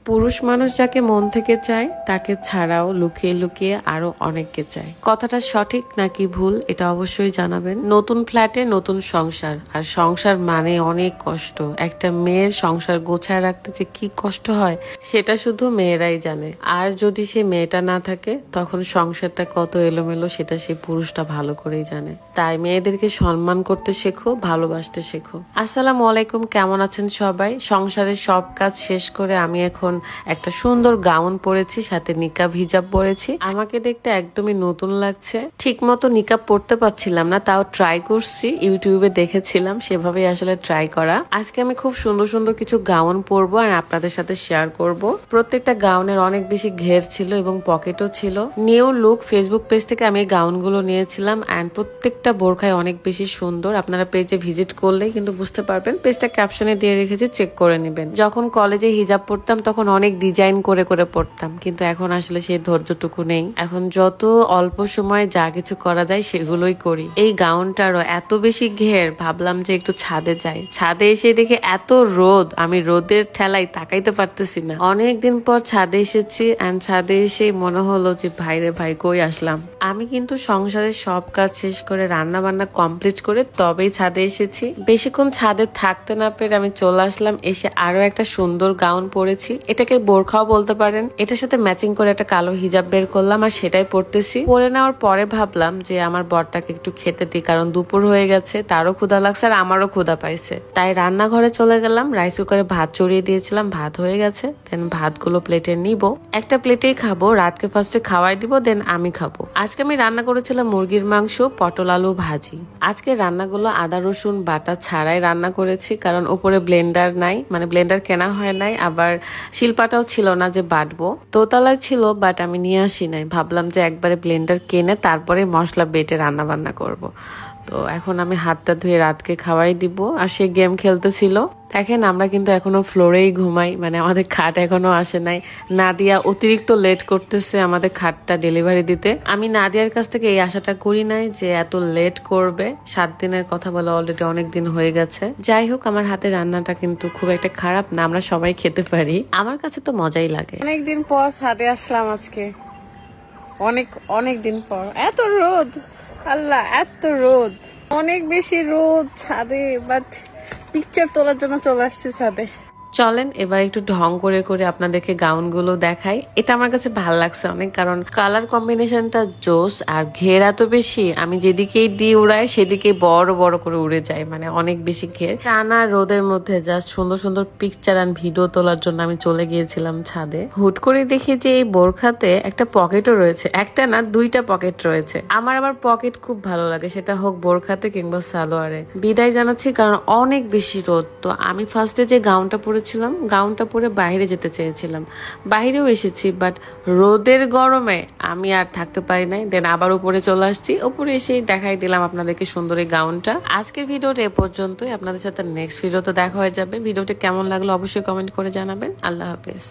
পুরুষ মানুষ যাকে মন থেকে চায় তাকে ছাড়াও লুকিয়ে লুকিয়ে আরো অনেককে চায়। কথাটা সঠিক নাকি ভুল এটা অবশ্যই জানাবেন। নতুন ফ্ল্যাটে নতুন সংসার, আর সংসার মানে অনেক কষ্ট। একটা মেয়ের সংসার গোছায় রাখতে যে কি কষ্ট হয় সেটা শুধু মেয়েরাই জানে। আর যদি সে মেয়েটা না থাকে তখন সংসারটা কত এলোমেলো সেটা সে পুরুষটা ভালো করেই জানে। তাই মেয়েদেরকে সম্মান করতে শেখো, ভালোবাসতে শেখো। আসসালামু আলাইকুম, কেমন আছেন সবাই? সংসারের সব কাজ শেষ করে আমি এখন একটা সুন্দর গাউন পরেছি, সাথে নিকাব হিজাব পরেছি। আমাকে দেখতে একদমই নতুন লাগছে। ঠিক মতো নিকাব পরতে পারছিলাম না, তাও ট্রাই করছি, ইউটিউবে দেখেছিলাম, সেভাবে আসলে ট্রাই করা। আজকে আমি খুব সুন্দর সুন্দর কিছু গাউন পরবো আর আপনাদের সাথে শেয়ার করব। প্রত্যেকটা গাউনের অনেক বেশি ঘের ছিল এবং পকেটও ছিল। নিউ লুক ফেসবুক পেজ থেকে আমি গাউন গুলো নিয়েছিলাম এন্ড প্রত্যেকটা বোরখায় অনেক বেশি সুন্দর। আপনারা পেজে ভিজিট করলেই কিন্তু বুঝতে পারবেন। পেজটা ক্যাপশনে দিয়ে রেখেছি, চেক করে নেবেন। যখন কলেজে হিজাব পড়তাম তখন অনেক ডিজাইন করে করে পড়তাম, কিন্তু এখন আসলে সেই ধৈর্যটুকু নেই। এখন যত অল্প সময়ে যা কিছু করা যায় সেগুলোই করি। এই গাউনটারও এত বেশি ঘের, ভাবলাম যে একটু ছাদে যাই। ছাদে এসে দেখে এত রোদ, আমি রোদের ঠেলায় তাকাইতে পারতেছি না। অনেকদিন পর ছাদে এসেছি এন্ড ছাদে এসে মনে হলো যে ভাইরে ভাই কই আসলাম। আমি কিন্তু সংসারের সব কাজ শেষ করে রান্না বান্না কমপ্লিট করে তবেই ছাদে এসেছি। বেশিক্ষণ ছাদে থাকতে না পেরে আমি চলে আসলাম। এসে আরো একটা সুন্দর গাউন পরেছি, এটাকে বোরখাও বলতে পারেন। এটার সাথে ম্যাচিং করে একটা কালো হিজাব বের করলাম আর সেটাই পরতেছি। পরে নেওয়ার পরে ভাবলাম যে আমার বরটাকে একটু খেতে দিই, কারণ দুপুর হয়ে গেছে, তারও ক্ষুধা লাগছে আর আমারও ক্ষুধা পাইছে। তাই রান্নাঘরে চলে গেলাম। রাইস কুকারে ভাত চড়িয়ে দিয়েছিলাম, ভাত হয়ে গেছে। দেন ভাতগুলো প্লেটে নিব, একটা প্লেটেই খাবো। রাতকে ফার্স্টে খাওয়াই দিব, দেন আমি খাবো। আজকে আমি রান্না করেছিলাম মুরগির মাংস, পটল আলু ভাজি। আজকে রান্নাগুলো আদা রসুন বাটা ছাড়াই রান্না করেছি, কারণ উপরে ব্লেন্ডার নাই, মানে ব্লেন্ডার কেনা হয় নাই, আবার শিলপাটাও ছিল না যে বাটবো। দোতলায় ছিল বাট আমি নিয়ে আসি নাই। ভাবলাম যে একবারে ব্লেন্ডার কিনে তারপরে মশলা বেটে রান্না বান্না করব। তো এখন আমি হাতটা ধুয়ে রাতকে খাওয়াই দিব আর সে গেম খেলতেছিল। দেখেন আমরা কিন্তু এখনো ফ্লোরেই ঘুমাই, মানে আমাদের খাট এখনো আসে নাই। নাদিয়া অতিরিক্ত লেট করতেছে আমাদের খাটটা ডেলিভারি দিতে। আমি নাদিয়ার কাছ থেকে এই আশাটা করি নাই যে এত লেট করবে। 7 দিনের কথা বলে অলরেডি অনেক দিন হয়ে গেছে। যাই হোক, আমার হাতে রান্নাটা কিন্তু খুব একটা খারাপ না, আমরা সবাই খেতে পারি। আমার কাছে তো মজাই লাগে। অনেকদিন পর ছাদে আসলাম আজকে, অনেক অনেক দিন পর। এত রোদ, আল্লাহ এত রোদ, অনেক বেশি রোদ ছাদে, বাট পিকচার তোলার জন্য চলে আসছে ছাদে। চলেন এবার একটু ঢং করে করে আপনাদেরকে গাউন গুলো দেখাই। এটা আমার কাছে ভালো লাগছে অনেক, কারণ কালার কম্বিনেশনটা জোস আর ঘের এত বেশি, আমি যেদিকেই দিয়ে উড়াই সেদিকেই বড় বড় করে উড়ে যায়, মানে অনেক বেশি ঘের। টানা রোদের মধ্যে জাস্ট সুন্দর সুন্দর পিকচার আর ভিডিও তোলার জন্য আমি চলে গিয়েছিলাম ছাদে। হুট করে দেখি যে এই বোরখাতে একটা পকেটও রয়েছে, একটা না 2টা পকেট রয়েছে। আমার আবার পকেট খুব ভালো লাগে, সেটা হোক বোরখাতে কিংবা সালোয়ারে। বিদায় জানাচ্ছি কারণ অনেক বেশি রোদ। তো আমি ফার্স্টে যে গাউনটা পরেছিলাম, গাউনটা পরে বাইরে যেতে চেয়েছিলাম, বাইরেও এসেছি, বাট রোদের গরমে আমি আর থাকতে পারি নাই। দেন আবার উপরে চলে আসছি, উপরে এসেই দেখাই দিলাম আপনাদেরকে সুন্দর এই গাউনটা। আজকের ভিডিওটা এ পর্যন্তই, আপনাদের সাথে নেক্সট ভিডিওতে দেখা হয়ে যাবে। ভিডিওটা কেমন লাগলো অবশ্যই কমেন্ট করে জানাবেন। আল্লাহ হাফেজ।